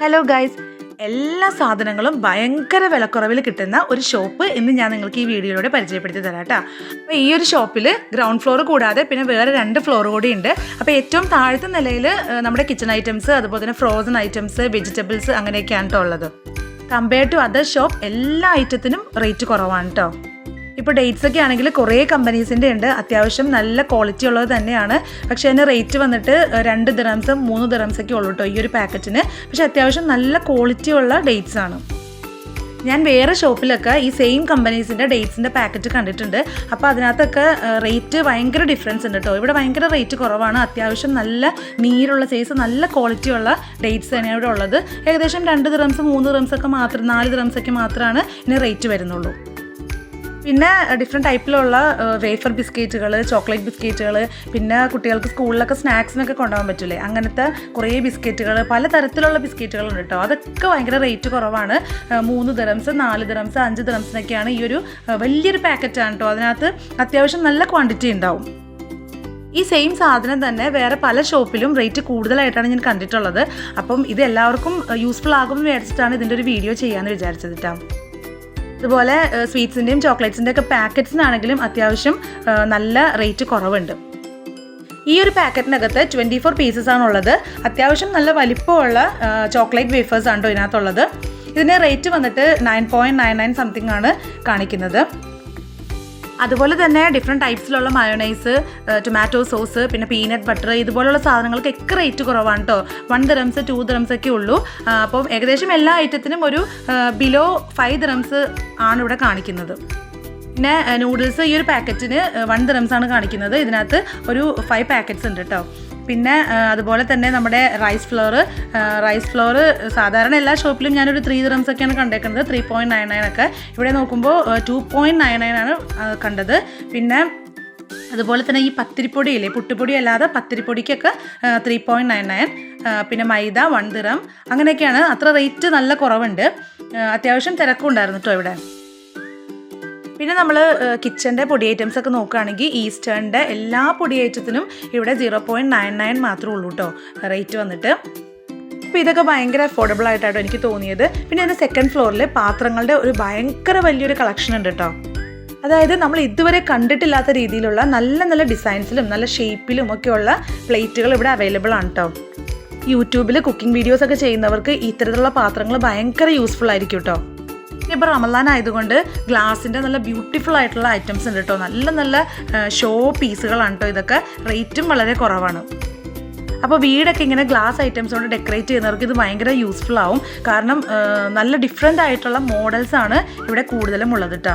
Hello guys, എല്ലാ സാധനങ്ങളും ഭയങ്കര വിലക്കുറവിൽ കിട്ടുന്ന ഒരു ഷോപ്പ് ഇന്ന് ഞാൻ നിങ്ങൾക്ക് ഈ വീഡിയോയിലൂടെ പരിചയപ്പെടുത്തി തരാം കേട്ടോ. അപ്പോൾ ഈ ഒരു ഷോപ്പിൽ ഗ്രൗണ്ട് ഫ്ലോർ കൂടാതെ പിന്നെ വേറെ 2 ഫ്ലോർ കൂടി ഉണ്ട്. അപ്പോൾ ഏറ്റവും താഴത്തെ നിലയിൽ നമ്മുടെ കിച്ചൺ ഐറ്റംസ്, അതുപോലെ തന്നെ ഫ്രോസൺ ഐറ്റംസ്, വെജിറ്റബിൾസ് അങ്ങനെയൊക്കെയാണ് കേട്ടോ ഉള്ളത്. കമ്പയർ ടു അതർ ഷോപ്പ് എല്ലാ ഐറ്റത്തിനും റേറ്റ് കുറവാണ് കേട്ടോ. ഇപ്പോൾ ഡേറ്റ്സ് ഒക്കെ ആണെങ്കിൽ കുറേ കമ്പനീസിൻ്റെ ഉണ്ട്, അത്യാവശ്യം നല്ല ക്വാളിറ്റി ഉള്ളത് തന്നെയാണ്. പക്ഷേ അതിന് റേറ്റ് വന്നിട്ട് 2 ദിറംസും 3 ദിറംസൊക്കെ ഉള്ളൂ കേട്ടോ ഈ ഒരു പാക്കറ്റിന്. പക്ഷേ അത്യാവശ്യം നല്ല ക്വാളിറ്റി ഉള്ള ഡേറ്റ്സ് ആണ്. ഞാൻ വേറെ ഷോപ്പിലൊക്കെ ഈ സെയിം കമ്പനീസിൻ്റെ ഡേറ്റ്സിൻ്റെ പാക്കറ്റ് കണ്ടിട്ടുണ്ട്. അപ്പോൾ അതിനകത്തൊക്കെ റേറ്റ് ഭയങ്കര ഡിഫറൻസ് ഉണ്ട് കേട്ടോ. ഇവിടെ ഭയങ്കര റേറ്റ് കുറവാണ്. അത്യാവശ്യം നല്ല നീരുള്ള സൈസ്, നല്ല ക്വാളിറ്റി ഉള്ള ഡേറ്റ്സ് തന്നെയാണ് ഇവിടെ ഉള്ളത്. ഏകദേശം 2 ദിറംസ് 3 ദിറംസൊക്കെ മാത്രം, 4 ദിറംസൊക്കെ മാത്രമാണ് ഇതിന് റേറ്റ് വരുന്നുള്ളൂ. പിന്നെ ഡിഫറെൻറ്റ് ടൈപ്പിലുള്ള വേഫർ ബിസ്ക്കറ്റുകൾ, ചോക്ലേറ്റ് ബിസ്ക്കറ്റുകൾ, പിന്നെ കുട്ടികൾക്ക് സ്കൂളിലൊക്കെ സ്നാക്സിനൊക്കെ കൊണ്ടുപോകാൻ പറ്റില്ലേ, അങ്ങനത്തെ കുറേ ബിസ്ക്കറ്റുകൾ, പല തരത്തിലുള്ള ബിസ്ക്കറ്റുകളുണ്ട് കേട്ടോ. അതൊക്കെ ഭയങ്കര റേറ്റ് കുറവാണ്. 3 ദിറംസ് 4 ദിറംസ് 5 ദിറംസിനൊക്കെയാണ് ഈ ഒരു വലിയൊരു പാക്കറ്റാണ് കേട്ടോ. അതിനകത്ത് അത്യാവശ്യം നല്ല ക്വാണ്ടിറ്റി ഉണ്ടാവും. ഈ സെയിം സാധനം തന്നെ വേറെ പല ഷോപ്പിലും റേറ്റ് കൂടുതലായിട്ടാണ് ഞാൻ കണ്ടിട്ടുള്ളത്. അപ്പം ഇത് എല്ലാവർക്കും യൂസ്ഫുൾ ആകുമെന്ന് വിചാരിച്ചിട്ടാണ് ഇതിൻ്റെ ഒരു വീഡിയോ ചെയ്യാമെന്ന് വിചാരിച്ചത് കേട്ടോ. അതുപോലെ സ്വീറ്റ്സിൻ്റെയും ചോക്ലേറ്റ്സിൻ്റെ ഒക്കെ പാക്കറ്റ്സിനാണെങ്കിലും അത്യാവശ്യം നല്ല റേറ്റ് കുറവുണ്ട്. ഈ ഒരു പാക്കറ്റിനകത്ത് 24 പീസസ് ആണുള്ളത്. അത്യാവശ്യം നല്ല വലിപ്പമുള്ള ചോക്ലേറ്റ് വേഫേഴ്സ് ആണ് കേട്ടോ ഇതിനകത്തുള്ളത്. ഇതിന് റേറ്റ് വന്നിട്ട് 9.99 സംതിങ് ആണ് കാണിക്കുന്നത്. അതുപോലെ തന്നെ ഡിഫറെൻറ്റ് ടൈപ്സിലുള്ള മയോണൈസ്, ടൊമാറ്റോ സോസ്, പിന്നെ പീനട്ട് ബട്ടർ, ഇതുപോലുള്ള സാധനങ്ങൾക്കൊക്കെ റേറ്റ് കുറവാണ് കേട്ടോ. 1 ദിറംസ് 2 ദിറംസ് ഒക്കെ ഉള്ളൂ. അപ്പം ഏകദേശം എല്ലാ ഐറ്റത്തിനും ഒരു ബിലോ 5 ദിറംസ് ആണ് ഇവിടെ കാണിക്കുന്നത്. പിന്നെ നൂഡിൽസ് ഈ ഒരു പാക്കറ്റിന് 1 ദിറംസ് ആണ് കാണിക്കുന്നത്. ഇതിനകത്ത് ഒരു 5 പാക്കറ്റ്സ് ഉണ്ട് കേട്ടോ. പിന്നെ അതുപോലെ തന്നെ നമ്മുടെ റൈസ് ഫ്ലോർ സാധാരണ എല്ലാ ഷോപ്പിലും ഞാനൊരു 3 ദിറംസ് ഒക്കെയാണ് കണ്ടേക്കുന്നത്. 3.99 ഒക്കെ. ഇവിടെ നോക്കുമ്പോൾ 2.99 ആണ് കണ്ടത്. പിന്നെ അതുപോലെ തന്നെ ഈ പത്തിരിപ്പൊടിയില്ലേ, പുട്ടുപൊടി അല്ലാതെ പത്തിരിപ്പൊടിക്കൊക്കെ 3.99. പിന്നെ മൈദ 1 ദിറം. അങ്ങനെയൊക്കെയാണ്. അത്ര റേറ്റ് നല്ല കുറവുണ്ട്. അത്യാവശ്യം തിരക്കും ഉണ്ടായിരുന്നു കേട്ടോ ഇവിടെ. പിന്നെ നമ്മൾ കിച്ചൻ്റെ പൊടി ഐറ്റംസ് ഒക്കെ നോക്കുകയാണെങ്കിൽ ഈസ്റ്റേണിൻ്റെ എല്ലാ പൊടി ഐറ്റത്തിനും ഇവിടെ 0.99 മാത്രമേ ഉള്ളൂ കേട്ടോ റേറ്റ് വന്നിട്ട്. അപ്പോൾ ഇതൊക്കെ ഭയങ്കര അഫോർഡബിൾ ആയിട്ടാട്ടോ എനിക്ക് തോന്നിയത്. പിന്നെ അതിൻ്റെ 2nd ഫ്ലോറിൽ പാത്രങ്ങളുടെ ഒരു ഭയങ്കര വലിയൊരു കളക്ഷൻ ഉണ്ട് കേട്ടോ. അതായത് നമ്മൾ ഇതുവരെ കണ്ടിട്ടില്ലാത്ത രീതിയിലുള്ള നല്ല നല്ല ഡിസൈൻസിലും നല്ല ഷേപ്പിലും ഒക്കെയുള്ള പ്ലേറ്റുകൾ ഇവിടെ അവൈലബിൾ ആണ് കേട്ടോ. യൂട്യൂബിൽ കുക്കിംഗ് വീഡിയോസൊക്കെ ചെയ്യുന്നവർക്ക് ഇത്തരത്തിലുള്ള പാത്രങ്ങൾ ഭയങ്കര യൂസ്ഫുൾ ആയിരിക്കും കേട്ടോ. ഇപ്പോൾ റമദാൻ ആയതുകൊണ്ട് ഗ്ലാസിൻ്റെ നല്ല ബ്യൂട്ടിഫുൾ ആയിട്ടുള്ള ഐറ്റംസ് ഉണ്ട് കേട്ടോ. നല്ല നല്ല ഷോ പീസുകളാണ് കേട്ടോ ഇതൊക്കെ. റേറ്റും വളരെ കുറവാണ്. അപ്പോൾ വീടൊക്കെ ഇങ്ങനെ ഗ്ലാസ് ഐറ്റംസ് കൊണ്ട് ഡെക്കറേറ്റ് ചെയ്യുന്നവർക്ക് ഇത് ഭയങ്കര യൂസ്ഫുൾ ആവും. കാരണം നല്ല ഡിഫറെൻ്റ് ആയിട്ടുള്ള മോഡൽസാണ് ഇവിടെ കൂടുതലും ഉള്ളത് കേട്ടോ.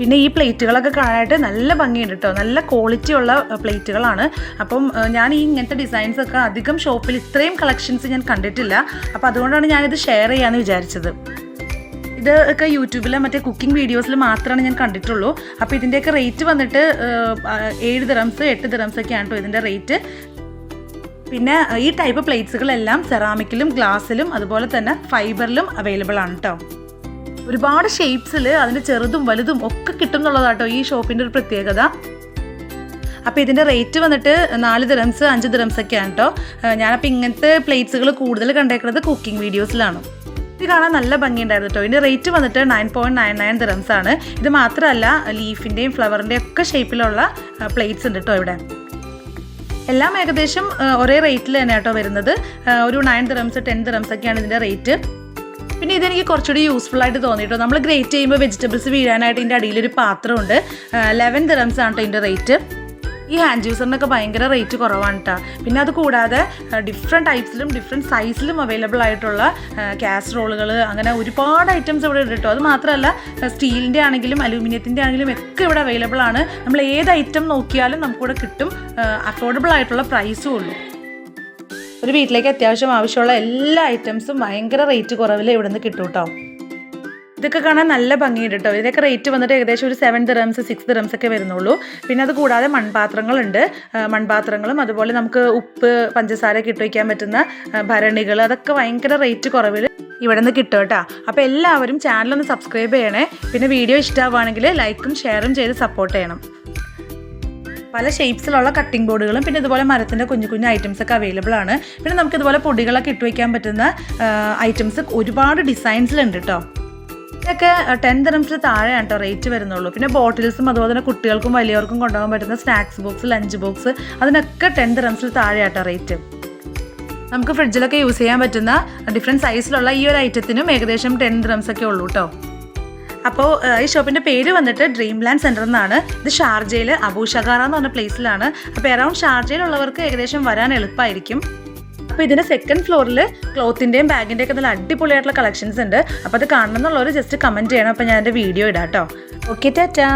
പിന്നെ ഈ പ്ലേറ്റുകളൊക്കെ കാണാനായിട്ട് നല്ല ഭംഗിയുണ്ട് കേട്ടോ. നല്ല ക്വാളിറ്റി ഉള്ള പ്ലേറ്റുകളാണ്. അപ്പം ഞാൻ ഈ ഇങ്ങനത്തെ ഡിസൈൻസൊക്കെ അധികം ഷോപ്പിൽ ഇത്രയും കളക്ഷൻസ് ഞാൻ കണ്ടിട്ടില്ല. അപ്പോൾ അതുകൊണ്ടാണ് ഞാനിത് ഷെയർ ചെയ്യാമെന്ന് വിചാരിച്ചത്. ഇതൊക്കെ യൂട്യൂബിലെ മറ്റേ കുക്കിംഗ് വീഡിയോസിൽ മാത്രമാണ് ഞാൻ കണ്ടിട്ടുള്ളൂ. അപ്പോൾ ഇതിൻ്റെയൊക്കെ റേറ്റ് വന്നിട്ട് 7 ദിറംസ് 8 ദിറംസ് ഒക്കെയാണ് കേട്ടോ ഇതിൻ്റെ റേറ്റ്. പിന്നെ ഈ ടൈപ്പ് പ്ലേറ്റ്സുകളെല്ലാം സെറാമിക്കിലും ഗ്ലാസ്സിലും അതുപോലെ തന്നെ ഫൈബറിലും അവൈലബിൾ ആണ് കേട്ടോ. ഒരുപാട് ഷേപ്സിൽ അതിൻ്റെ ചെറുതും വലുതും ഒക്കെ കിട്ടും എന്നുള്ളതാട്ടോ ഈ ഷോപ്പിൻ്റെ ഒരു പ്രത്യേകത. അപ്പോൾ ഇതിൻ്റെ റേറ്റ് വന്നിട്ട് 4 ദിറംസ് 5 ദിറംസ് ഒക്കെയാണ് കേട്ടോ. ഞാനപ്പോൾ ഇങ്ങനത്തെ പ്ലേറ്റ്സുകൾ കൂടുതൽ കണ്ടേക്കുന്നത് കുക്കിംഗ് വീഡിയോസിലാണ്. ഇത് കാണാൻ നല്ല ഭംഗിയുണ്ടായിരുന്നു കേട്ടോ. ഇതിൻ്റെ റേറ്റ് വന്നിട്ട് 9.99 ദിറംസ് ആണ്. ഇത് മാത്രമല്ല ലീഫിൻ്റെയും ഫ്ലവറിൻ്റെയും ഒക്കെ ഷേപ്പിലുള്ള പ്ലേറ്റ്സ് ഉണ്ട് കേട്ടോ ഇവിടെ. എല്ലാം ഏകദേശം ഒരേ റേറ്റിൽ തന്നെ കേട്ടോ വരുന്നത്. ഒരു 9 ദിറംസ് 10 ദിറംസ് ഒക്കെയാണ് ഇതിൻ്റെ റേറ്റ്. പിന്നെ ഇതെനിക്ക് കുറച്ചുകൂടി യൂസ്ഫുൾ ആയിട്ട് തോന്നിയിട്ടോ. നമ്മൾ ഗ്രേറ്റ് ചെയ്യുമ്പോൾ വെജിറ്റബിൾസ് വീഴാനായിട്ട് ഇതിൻ്റെ അടിയിലൊരു പാത്രമുണ്ട്. 11 ദിറംസ് ആണ് കേട്ടോ ഇതിൻ്റെ റേറ്റ്. ഈ ഹാൻഡ് ജ്യൂസറിനൊക്കെ ഭയങ്കര റേറ്റ് കുറവാണ് കേട്ടോ. പിന്നെ അത് കൂടാതെ ഡിഫറെൻറ്റ് ടൈപ്സിലും ഡിഫറെൻറ്റ് സൈസിലും അവൈലബിൾ ആയിട്ടുള്ള കാസറോളുകൾ, അങ്ങനെ ഒരുപാട് ഐറ്റംസ് ഇവിടെ ഉണ്ട് കേട്ടോ. അത് മാത്രമല്ല സ്റ്റീലിൻ്റെ ആണെങ്കിലും അലൂമിനിയത്തിൻ്റെ ആണെങ്കിലും ഒക്കെ ഇവിടെ അവൈലബിൾ ആണ്. നമ്മൾ ഏത് ഐറ്റം നോക്കിയാലും നമുക്കിവിടെ കിട്ടും. അഫോർഡബിൾ ആയിട്ടുള്ള പ്രൈസും ഉള്ളൂ. ഒരു വീട്ടിലേക്ക് അത്യാവശ്യം ആവശ്യമുള്ള എല്ലാ ഐറ്റംസും ഭയങ്കര റേറ്റ് കുറവിൽ ഇവിടെ നിന്ന് കിട്ടും കേട്ടോ. ഇതൊക്കെ കാണാൻ നല്ല ഭംഗിയുണ്ട് കേട്ടോ. ഇതിനൊക്കെ റേറ്റ് വന്നിട്ട് ഏകദേശം ഒരു 7 ദിറംസ് 6 ദിറംസ് ഒക്കെ വരുന്നുള്ളൂ. പിന്നെ അത് കൂടാതെ മൺപാത്രങ്ങളുണ്ട്. മൺപാത്രങ്ങളും അതുപോലെ നമുക്ക് ഉപ്പ് പഞ്ചസാരയൊക്കെ ഇട്ട് വയ്ക്കാൻ പറ്റുന്ന ഭരണികൾ, അതൊക്കെ ഭയങ്കര റേറ്റ് കുറവിൽ ഇവിടെ നിന്ന് കിട്ടും കേട്ടോ. അപ്പോൾ എല്ലാവരും ചാനലൊന്ന് സബ്സ്ക്രൈബ് ചെയ്യണേ. പിന്നെ വീഡിയോ ഇഷ്ടമാവുകയാണെങ്കിൽ ലൈക്കും ഷെയറും ചെയ്ത് സപ്പോർട്ട് ചെയ്യണം. പല ഷേപ്സിലുള്ള കട്ടിംഗ് ബോർഡുകളും പിന്നെ ഇതുപോലെ മരത്തിൻ്റെ കുഞ്ഞു കുഞ്ഞു ഐറ്റംസ് ഒക്കെ അവൈലബിൾ ആണ്. പിന്നെ നമുക്ക് ഇതുപോലെ പൊടികളൊക്കെ ഇട്ട് വയ്ക്കാൻ പറ്റുന്ന ഐറ്റംസ് ഒരുപാട് ഡിസൈൻസിലുണ്ട് കേട്ടോ. ഇതൊക്കെ 10 dirhams താഴെയാണ് കേട്ടോ റേറ്റ് വരുന്നുള്ളൂ. പിന്നെ ബോട്ടിൽസും അതുപോലെ തന്നെ കുട്ടികൾക്കും വലിയവർക്കും കൊണ്ടുപോകാൻ പറ്റുന്ന സ്നാക്സ് ബോക്സ്, ലഞ്ച് ബോക്സ് അതിനൊക്കെ 10 dirhams താഴെയാട്ടോ റേറ്റ്. നമുക്ക് ഫ്രിഡ്ജിലൊക്കെ യൂസ് ചെയ്യാൻ പറ്റുന്ന ഡിഫറെൻറ്റ് സൈസിലുള്ള ഈ ഒരു ഐറ്റത്തിനും ഏകദേശം 10 dirhams ഒക്കെ ഉള്ളൂ കേട്ടോ. അപ്പോൾ ഈ ഷോപ്പിൻ്റെ പേര് വന്നിട്ട് ഡ്രീം ലാൻഡ് സെൻറ്റർ എന്നാണ്. ഇത് ഷാർജയിൽ അബൂ ഷഗാറ എന്ന് പറഞ്ഞ പ്ലേസിലാണ്. അപ്പോൾ അറൗണ്ട് ഷാർജയിലുള്ളവർക്ക് ഏകദേശം വരാൻ എളുപ്പമായിരിക്കും. അപ്പോൾ ഇതിൻ്റെ സെക്കൻഡ് ഫ്ലോറിൽ ക്ലോത്തിൻ്റെയും ബാഗിൻ്റെയും ഒക്കെ നല്ല അടിപൊളിയായിട്ടുള്ള കളക്ഷൻസ് ഉണ്ട്. അപ്പോൾ അത് കാണണം എന്നുള്ളവർ ജസ്റ്റ് കമൻറ്റ് ചെയ്യണം. അപ്പോൾ ഞാൻ എൻ്റെ വീഡിയോ ഇടാം കേട്ടോ. ഓക്കെ, ടാറ്റാ.